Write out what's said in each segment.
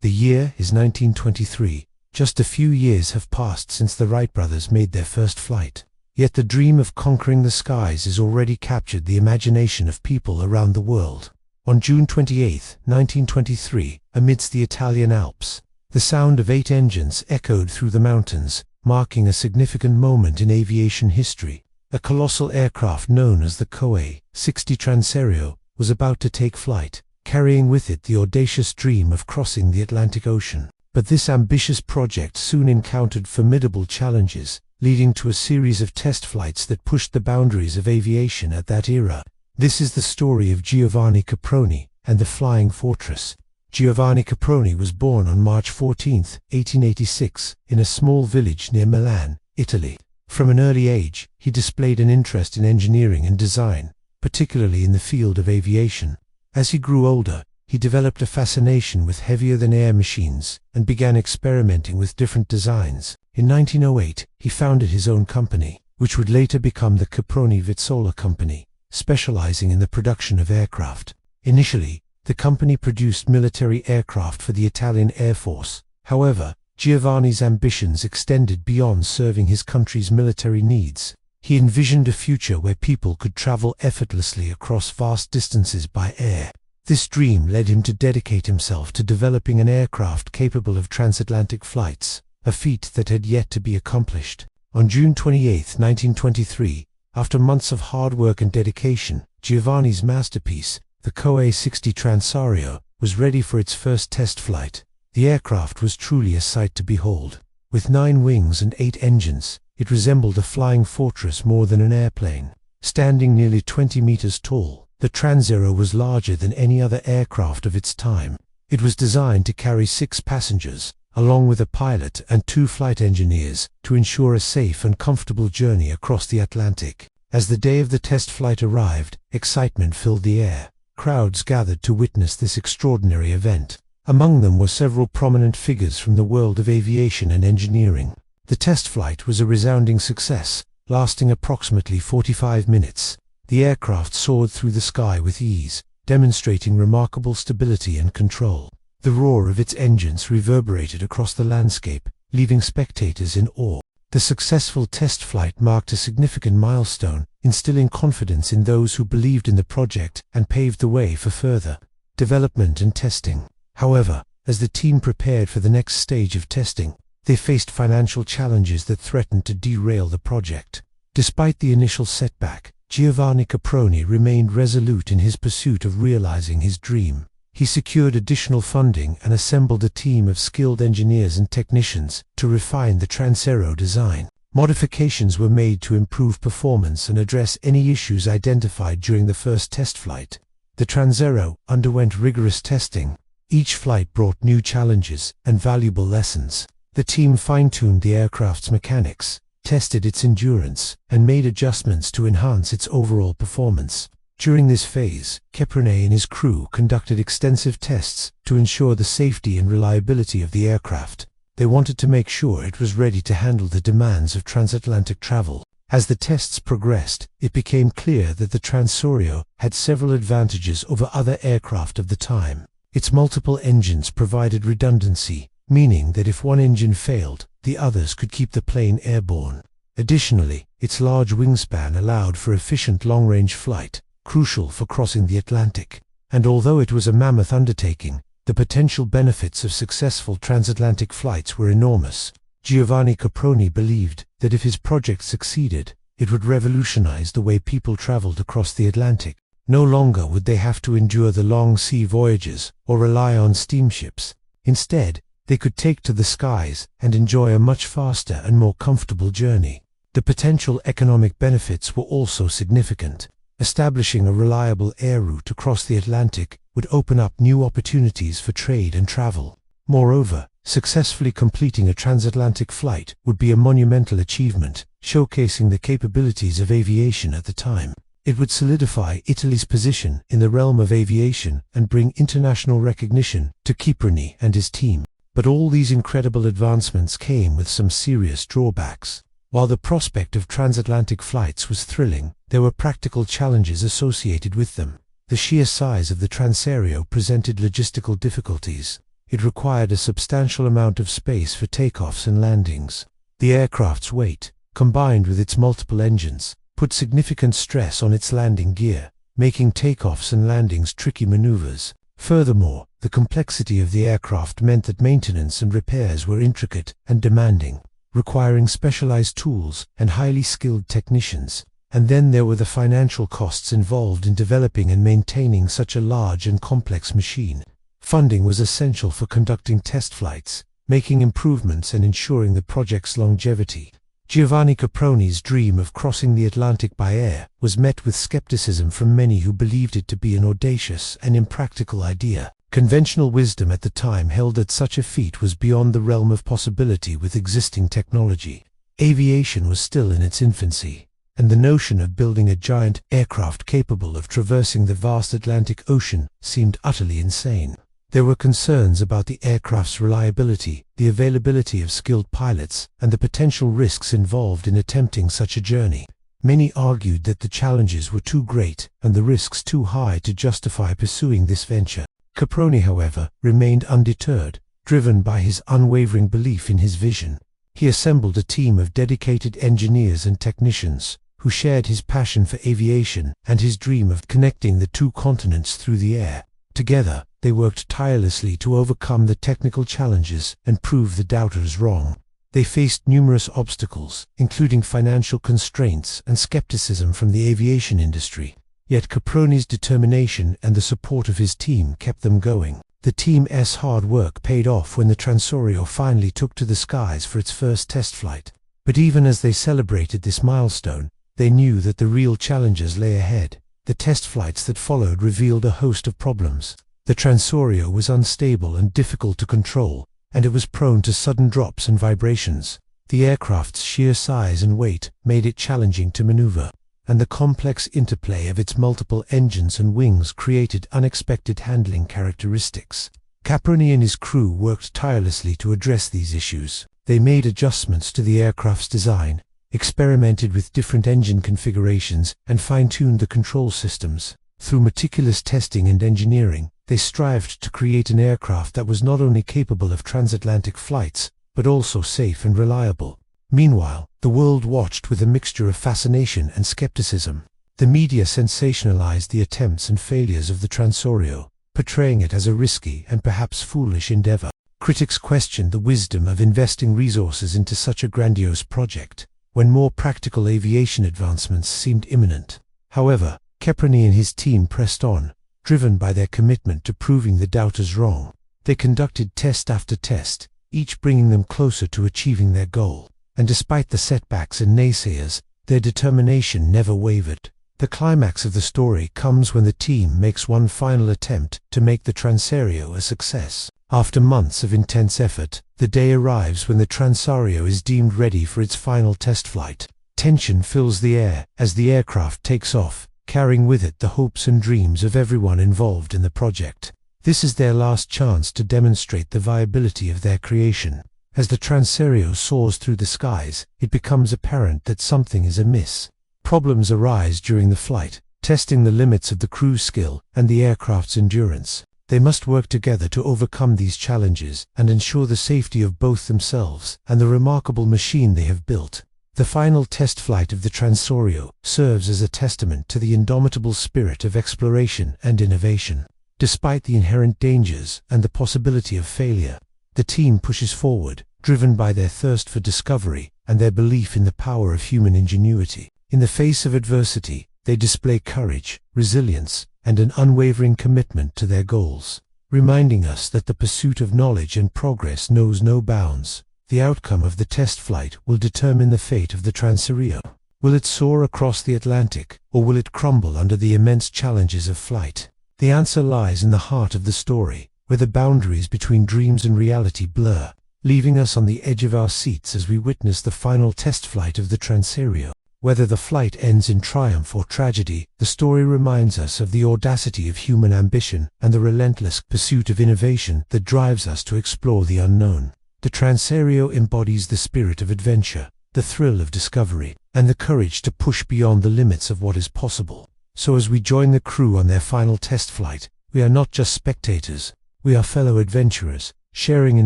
The year is 1923. Just a few years have passed since the Wright brothers made their first flight. Yet the dream of conquering the skies has already captured the imagination of people around the world. On June 28, 1923, amidst the Italian Alps, the sound of 8 engines echoed through the mountains, marking a significant moment in aviation history. A colossal aircraft known as the Coe 60 Transaereo was about to take flight, carrying with it the audacious dream of crossing the Atlantic Ocean. But this ambitious project soon encountered formidable challenges, leading to a series of test flights that pushed the boundaries of aviation at that era. This is the story of Giovanni Caproni and the Flying Fortress. Giovanni Caproni was born on March 14, 1886, in a small village near Milan, Italy. From an early age, he displayed an interest in engineering and design, particularly in the field of aviation. As he grew older, he developed a fascination with heavier-than-air machines and began experimenting with different designs. In 1908, he founded his own company, which would later become the Caproni Vizzola Company, specializing in the production of aircraft. Initially, the company produced military aircraft for the Italian Air Force. However, Giovanni's ambitions extended beyond serving his country's military needs. He envisioned a future where people could travel effortlessly across vast distances by air. This dream led him to dedicate himself to developing an aircraft capable of transatlantic flights, a feat that had yet to be accomplished. On June 28, 1923, after months of hard work and dedication, Giovanni's masterpiece, the Coe 60 Transaereo, was ready for its first test flight. The aircraft was truly a sight to behold. With 9 wings and 8 engines, it resembled a flying fortress more than an airplane. Standing nearly 20 meters tall, the Transaereo was larger than any other aircraft of its time. It was designed to carry 6 passengers, along with a pilot and 2 flight engineers, to ensure a safe and comfortable journey across the Atlantic. As the day of the test flight arrived, excitement filled the air. Crowds gathered to witness this extraordinary event. Among them were several prominent figures from the world of aviation and engineering. The test flight was a resounding success, lasting approximately 45 minutes. The aircraft soared through the sky with ease, demonstrating remarkable stability and control. The roar of its engines reverberated across the landscape, leaving spectators in awe. The successful test flight marked a significant milestone, instilling confidence in those who believed in the project and paved the way for further development and testing. However, as the team prepared for the next stage of testing, they faced financial challenges that threatened to derail the project. Despite the initial setback, Giovanni Caproni remained resolute in his pursuit of realizing his dream. He secured additional funding and assembled a team of skilled engineers and technicians to refine the Transaereo design. Modifications were made to improve performance and address any issues identified during the first test flight. The Transaereo underwent rigorous testing. Each flight brought new challenges and valuable lessons. The team fine-tuned the aircraft's mechanics, tested its endurance, and made adjustments to enhance its overall performance. During this phase, Caproni and his crew conducted extensive tests to ensure the safety and reliability of the aircraft. They wanted to make sure it was ready to handle the demands of transatlantic travel. As the tests progressed, it became clear that the Transaereo had several advantages over other aircraft of the time. Its multiple engines provided redundancy, meaning that if one engine failed, the others could keep the plane airborne. Additionally, its large wingspan allowed for efficient long-range flight, crucial for crossing the Atlantic. And although it was a mammoth undertaking, the potential benefits of successful transatlantic flights were enormous. Giovanni Caproni believed that if his project succeeded, it would revolutionize the way people traveled across the Atlantic. No longer would they have to endure the long sea voyages or rely on steamships. Instead, they could take to the skies and enjoy a much faster and more comfortable journey. The potential economic benefits were also significant. Establishing a reliable air route across the Atlantic would open up new opportunities for trade and travel. Moreover, successfully completing a transatlantic flight would be a monumental achievement, showcasing the capabilities of aviation at the time. It would solidify Italy's position in the realm of aviation and bring international recognition to Caproni and his team. But all these incredible advancements came with some serious drawbacks. While the prospect of transatlantic flights was thrilling, there were practical challenges associated with them. The sheer size of the Transaereo presented logistical difficulties. It required a substantial amount of space for takeoffs and landings. The aircraft's weight, combined with its multiple engines, put significant stress on its landing gear, making takeoffs and landings tricky maneuvers. Furthermore, the complexity of the aircraft meant that maintenance and repairs were intricate and demanding, requiring specialized tools and highly skilled technicians. And then there were the financial costs involved in developing and maintaining such a large and complex machine. Funding was essential for conducting test flights, making improvements and ensuring the project's longevity. Giovanni Caproni's dream of crossing the Atlantic by air was met with skepticism from many who believed it to be an audacious and impractical idea. Conventional wisdom at the time held that such a feat was beyond the realm of possibility with existing technology. Aviation was still in its infancy, and the notion of building a giant aircraft capable of traversing the vast Atlantic Ocean seemed utterly insane. There were concerns about the aircraft's reliability, the availability of skilled pilots, and the potential risks involved in attempting such a journey. Many argued that the challenges were too great and the risks too high to justify pursuing this venture. Caproni, however, remained undeterred, driven by his unwavering belief in his vision. He assembled a team of dedicated engineers and technicians who shared his passion for aviation and his dream of connecting the two continents through the air. Together, they worked tirelessly to overcome the technical challenges and prove the doubters wrong. They faced numerous obstacles, including financial constraints and skepticism from the aviation industry. Yet Caproni's determination and the support of his team kept them going. The team's hard work paid off when the Transorio finally took to the skies for its first test flight. But even as they celebrated this milestone, they knew that the real challenges lay ahead. The test flights that followed revealed a host of problems. The Transorio was unstable and difficult to control, and it was prone to sudden drops and vibrations. The aircraft's sheer size and weight made it challenging to maneuver, and the complex interplay of its multiple engines and wings created unexpected handling characteristics. Caproni and his crew worked tirelessly to address these issues. They made adjustments to the aircraft's design, experimented with different engine configurations, and fine-tuned the control systems. Through meticulous testing and engineering, they strived to create an aircraft that was not only capable of transatlantic flights, but also safe and reliable. Meanwhile, the world watched with a mixture of fascination and skepticism. The media sensationalized the attempts and failures of the Transorio, portraying it as a risky and perhaps foolish endeavor. Critics questioned the wisdom of investing resources into such a grandiose project, when more practical aviation advancements seemed imminent. However, Caproni and his team pressed on, driven by their commitment to proving the doubters wrong. They conducted test after test, each bringing them closer to achieving their goal. And despite the setbacks and naysayers, their determination never wavered. The climax of the story comes when the team makes one final attempt to make the Transorio a success. After months of intense effort, the day arrives when the Transorio is deemed ready for its final test flight. Tension fills the air as the aircraft takes off, carrying with it the hopes and dreams of everyone involved in the project. This is their last chance to demonstrate the viability of their creation. As the Transorio soars through the skies, it becomes apparent that something is amiss. Problems arise during the flight, testing the limits of the crew's skill and the aircraft's endurance. They must work together to overcome these challenges and ensure the safety of both themselves and the remarkable machine they have built. The final test flight of the Transorio serves as a testament to the indomitable spirit of exploration and innovation. Despite the inherent dangers and the possibility of failure, the team pushes forward, driven by their thirst for discovery and their belief in the power of human ingenuity. In the face of adversity, they display courage, resilience, and an unwavering commitment to their goals, reminding us that the pursuit of knowledge and progress knows no bounds. The outcome of the test flight will determine the fate of the Transorio. Will it soar across the Atlantic, or will it crumble under the immense challenges of flight? The answer lies in the heart of the story, where the boundaries between dreams and reality blur, leaving us on the edge of our seats as we witness the final test flight of the Transorio. Whether the flight ends in triumph or tragedy, the story reminds us of the audacity of human ambition and the relentless pursuit of innovation that drives us to explore the unknown. The Transorio embodies the spirit of adventure, the thrill of discovery, and the courage to push beyond the limits of what is possible. So as we join the crew on their final test flight, we are not just spectators, we are fellow adventurers, sharing in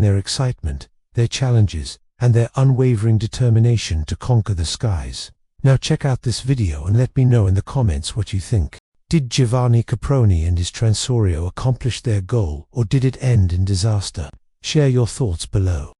their excitement, their challenges, and their unwavering determination to conquer the skies. Now check out this video and let me know in the comments what you think. Did Giovanni Caproni and his Transorio accomplish their goal, or did it end in disaster? Share your thoughts below.